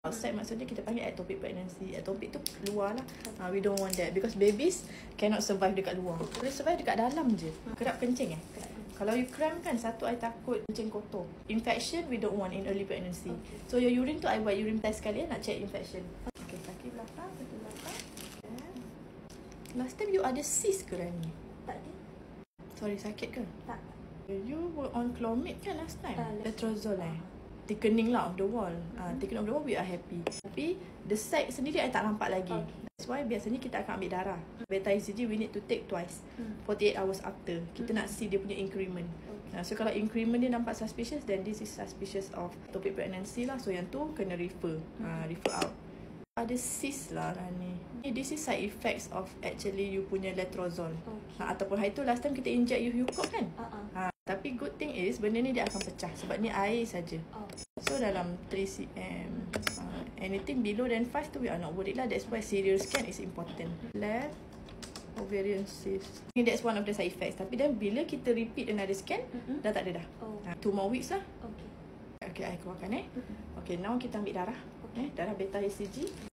Outside maksudnya kita panggil ectopic pregnancy. Ectopic tu luar lah. We don't want that because babies cannot survive dekat luar. Boleh survive dekat dalam je. Kerap kencing Kalau you cramp kan, satu I takut kencing kotor. Infection we don't want in early pregnancy. So your urine tu I buat urine test sekali nak check infection. Okay, kaki belakang, kaki belakang. Last time you ada cyst ke Rani? Tak ada. Sorry, sakit ke? Tak. You were on Clomid kan last time? Letrozole thickening lah of the wall. Thickening of the wall we are happy. Tapi the site sendiri I tak nampak lagi. That's why biasanya kita akan ambil darah. Beta ECG we need to take twice. 48 hours after. Kita nak see dia punya increment. So kalau increment dia nampak suspicious, then this is suspicious of ectopic pregnancy lah. So yang tu kena refer. Refer out. Ada cyst lah Rani. This is side effects of actually you punya letrozole. Ataupun hari tu last time kita inject you Eucop kan? Tapi good thing is benda ni dia akan pecah sebab ni air saja. So dalam 3 cm, anything below than 5 tu we are not worried lah. That's why serial scan is important. Left ovarian cyst. That's one of the side effects. Tapi then bila kita repeat another scan, dah tak ada dah. 2 more weeks lah. Okay, I keluarkan Okay, now kita ambil darah. Darah beta ECG.